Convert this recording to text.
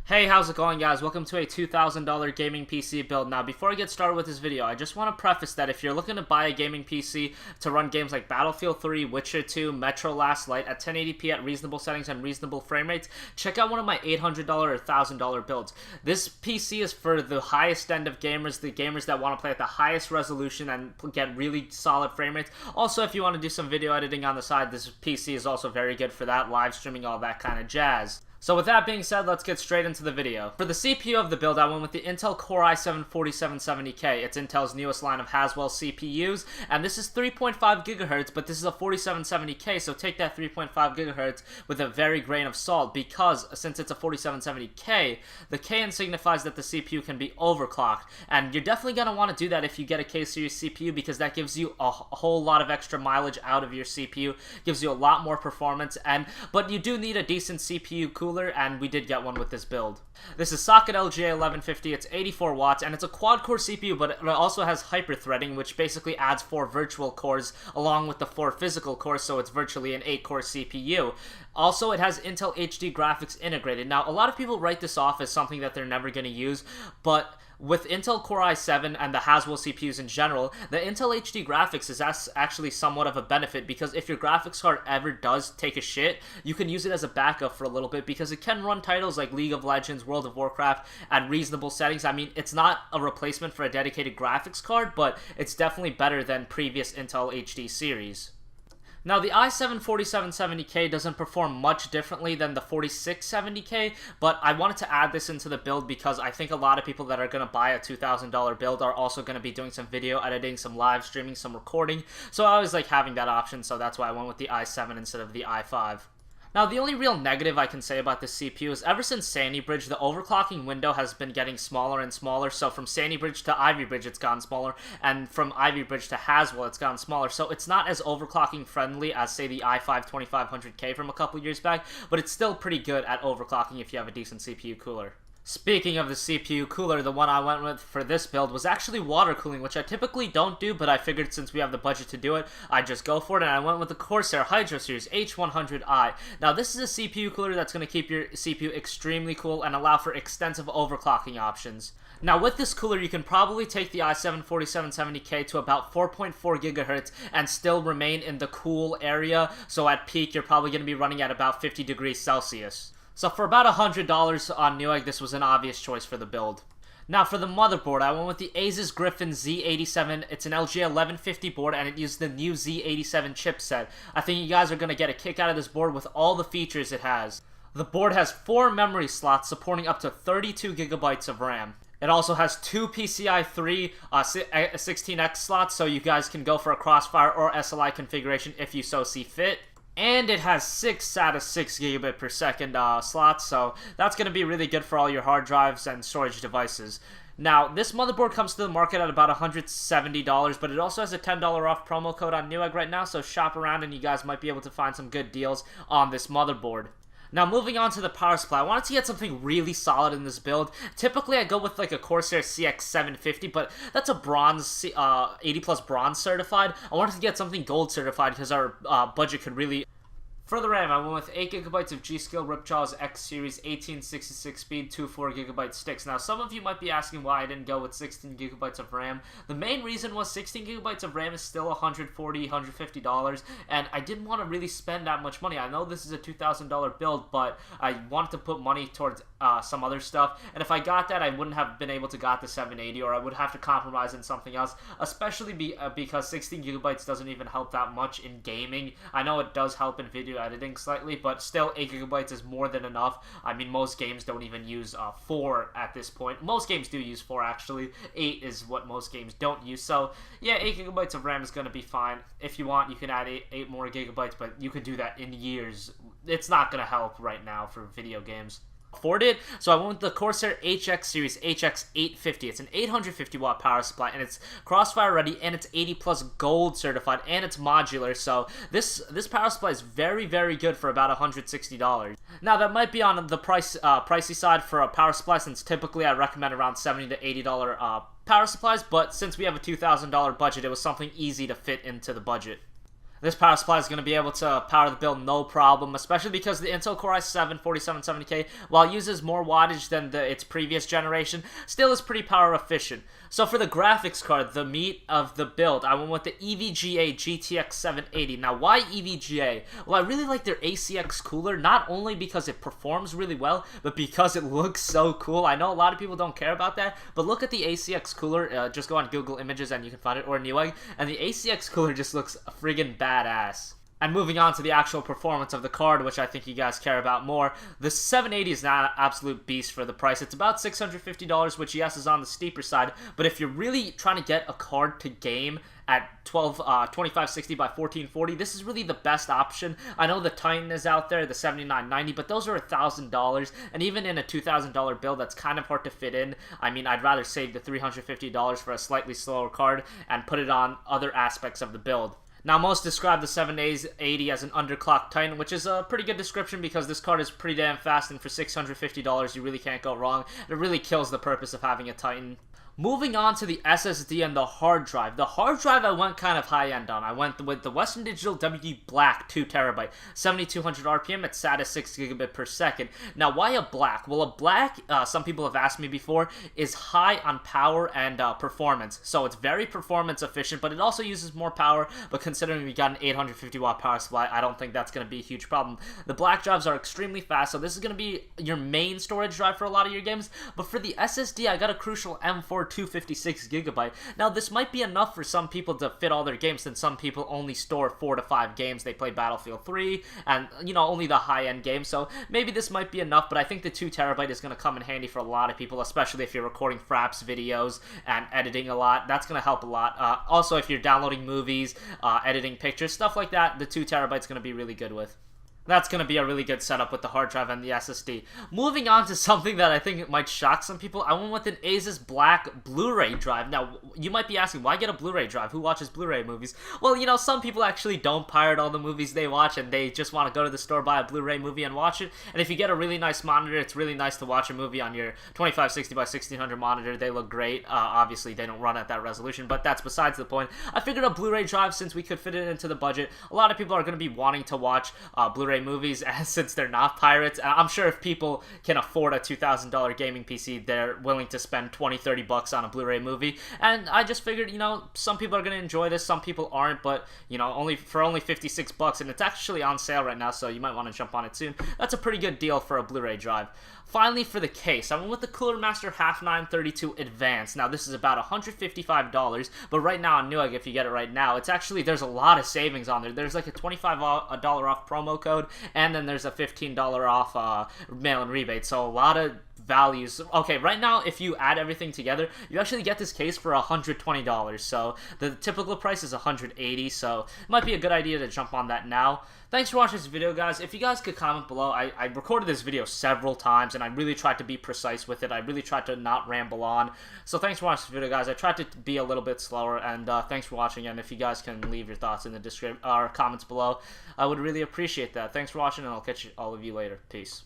Hey, how's it going, guys? Welcome to a $2,000 gaming PC build. Now, before I get started with this video, I just want to preface that if you're looking to buy a gaming PC to run games like Battlefield 3, Witcher 2, Metro Last Light at 1080p at reasonable settings and reasonable frame rates, check out one of my $800 or $1,000 builds. This PC is for the highest end of gamers, the gamers that want to play at the highest resolution and get really solid frame rates. Also, if you want to do some video editing on the side, this PC is also very good for that, live streaming, all that kind of jazz. So with that being said, let's get straight into the video. For the CPU of the build, I went with the Intel Core i7-4770K. It's Intel's newest line of Haswell CPUs, and this is 3.5 GHz, but this is a 4770K, so take that 3.5 GHz with a very grain of salt, because since it's a 4770K, the K signifies that the CPU can be overclocked, and you're definitely going to want to do that if you get a K-series CPU, because that gives you a whole lot of extra mileage out of your CPU, gives you a lot more performance, but you do need a decent CPU cooler, and we did get one with this build. This is socket LGA 1150, it's 84 watts, and it's a quad-core CPU, but it also has hyper-threading, which basically adds 4 virtual cores along with the 4 physical cores, so it's virtually an 8-core CPU. Also, it has Intel HD graphics integrated. Now, a lot of people write this off as something that they're never going to use, but with Intel Core i7 and the Haswell CPUs in general, the Intel HD graphics is actually somewhat of a benefit, because if your graphics card ever does take a shit, you can use it as a backup for a little bit, because it can run titles like League of Legends, World of Warcraft at reasonable settings. I mean, it's not a replacement for a dedicated graphics card, but it's definitely better than previous Intel HD series. Now, the i7-4770K doesn't perform much differently than the 4670K, but I wanted to add this into the build because I think a lot of people that are going to buy a $2,000 build are also going to be doing some video editing, some live streaming, some recording, so I always like having that option, so that's why I went with the i7 instead of the i5. Now, the only real negative I can say about this CPU is ever since Sandy Bridge, the overclocking window has been getting smaller and smaller. So from Sandy Bridge to Ivy Bridge, it's gotten smaller, and from Ivy Bridge to Haswell, it's gotten smaller. So it's not as overclocking friendly as, say, the i5 2500K from a couple years back, but it's still pretty good at overclocking if you have a decent CPU cooler. Speaking of the CPU cooler, the one I went with for this build was actually water cooling, which I typically don't do, but I figured since we have the budget to do it, I'd just go for it, and I went with the Corsair Hydro Series H100i. Now, this is a CPU cooler that's going to keep your CPU extremely cool and allow for extensive overclocking options. Now, with this cooler, you can probably take the i7-4770K to about 4.4 GHz and still remain in the cool area, so at peak, you're probably going to be running at about 50 degrees Celsius. So for about $100 on Newegg, this was an obvious choice for the build. Now for the motherboard, I went with the Asus Griffin Z87. It's an LGA 1150 board, and it used the new Z87 chipset. I think you guys are going to get a kick out of this board with all the features it has. The board has 4 memory slots supporting up to 32 gigabytes of RAM. It also has 2 PCI 3 16X slots, so you guys can go for a Crossfire or SLI configuration if you so see fit. And it has 6 SATA 6 gigabit per second slots, so that's going to be really good for all your hard drives and storage devices. Now, this motherboard comes to the market at about $170, but it also has a $10 off promo code on Newegg right now, so shop around and you guys might be able to find some good deals on this motherboard. Now, moving on to the power supply, I wanted to get something really solid in this build. Typically, I go with like a Corsair CX750, but that's a bronze, 80 plus bronze certified. I wanted to get something gold certified because our budget could really... For the RAM, I went with 8GB of G.Skill Ripjaw's X Series 1866 speed 24GB sticks. Now, some of you might be asking why I didn't go with 16GB of RAM. The main reason was 16GB of RAM is still $140, $150, and I didn't want to really spend that much money. I know this is a $2,000 build, but I wanted to put money towards some other stuff, and if I got that, I wouldn't have been able to got the 780, or I would have to compromise in something else, especially because 16GB doesn't even help that much in gaming. I know it does help in video editing slightly, but still 8GB is more than enough. I mean, most games don't even use 4 at this point. Most games do use 4, actually. 8 is what most games don't use, so yeah, 8GB of RAM is going to be fine. If you want, you can add 8 more gigabytes, but you could do that in years. It's not going to help right now for video games. Afford it, so I went with the Corsair HX Series HX850. It's an 850 watt power supply, and it's Crossfire ready, and it's 80 plus gold certified, and it's modular, so this power supply is very, very good for about $160. Now, that might be on the pricey side for a power supply, since typically I recommend around $70 to $80 power supplies, but since we have a $2,000 budget, it was something easy to fit into the budget. This power supply is going to be able to power the build no problem, especially because the Intel Core i7 4770K, while it uses more wattage than its previous generation, still is pretty power efficient. So for the graphics card, the meat of the build, I went with the EVGA GTX 780. Now, why EVGA? Well, I really like their ACX cooler, not only because it performs really well, but because it looks so cool. I know a lot of people don't care about that, but look at the ACX cooler. Just go on Google Images and you can find it, or Newegg, and the ACX cooler just looks friggin' badass. And moving on to the actual performance of the card, which I think you guys care about more, the 780 is not an absolute beast for the price. It's about $650, which yes is on the steeper side, but if you're really trying to get a card to game at 2560 by 1440, this is really the best option. I know the Titan is out there, the 7990, but those are $1,000, and even in a $2,000 build, that's kind of hard to fit in. I mean, I'd rather save the $350 for a slightly slower card and put it on other aspects of the build. Now, most describe the 780 as an underclocked Titan, which is a pretty good description because this card is pretty damn fast, and for $650, you really can't go wrong. It really kills the purpose of having a Titan. Moving on to the SSD and the hard drive. The hard drive I went kind of high-end on. I went with the Western Digital WD Black 2TB, 7200 RPM at SATA 6 gigabit per second. Now, why a black? Well, a black, some people have asked me before, is high on power and performance. So it's very performance efficient, but it also uses more power. But considering we got an 850 watt power supply, I don't think that's going to be a huge problem. The black drives are extremely fast, so this is going to be your main storage drive for a lot of your games. But for the SSD, I got a Crucial M4 256 gigabyte. Now, this might be enough for some people to fit all their games, since some people only store 4 to 5 games. They play Battlefield 3 and, you know, only the high-end games, so maybe this might be enough, but I think the 2TB is going to come in handy for a lot of people, especially if you're recording Fraps videos and editing a lot. That's going to help a lot. Also, if you're downloading movies, editing pictures, stuff like that, the 2TB is going to be really good with. That's going to be a really good setup with the hard drive and the SSD. Moving on to something that I think might shock some people, I went with an Asus Black Blu-ray drive. Now, you might be asking, why get a Blu-ray drive? Who watches Blu-ray movies? Well, you know, some people actually don't pirate all the movies they watch, and they just want to go to the store, buy a Blu-ray movie, and watch it. And if you get a really nice monitor, it's really nice to watch a movie on your 2560 by 1600 monitor. They look great. Obviously, they don't run at that resolution, but that's besides the point. I figured a Blu-ray drive, since we could fit it into the budget. A lot of people are going to be wanting to watch Blu-ray movies, since they're not pirates. I'm sure if people can afford a $2,000 gaming PC, they're willing to spend $20-30 on a Blu-ray movie. And I just figured, you know, some people are going to enjoy this, some people aren't, but, you know, only $56, and it's actually on sale right now, so you might want to jump on it soon. That's a pretty good deal for a Blu-ray drive. Finally, for the case, I went with the Cooler Master Half 932 Advanced. Now, this is about $155, but right now on Newegg, if you get it right now, it's actually, there's a lot of savings on there. There's like a $25 off promo code, and then there's a $15 off mail-in rebate, so a lot of values. Okay, right now, if you add everything together, you actually get this case for $120, so the typical price is $180, so it might be a good idea to jump on that now. Thanks for watching this video, guys. If you guys could comment below, I recorded this video several times, and I really tried to be precise with it. I really tried to not ramble on. So thanks for watching this video, guys. I tried to be a little bit slower, and thanks for watching. And if you guys can leave your thoughts in the description or comments below, I would really appreciate that. Thanks for watching, and I'll catch all of you later. Peace.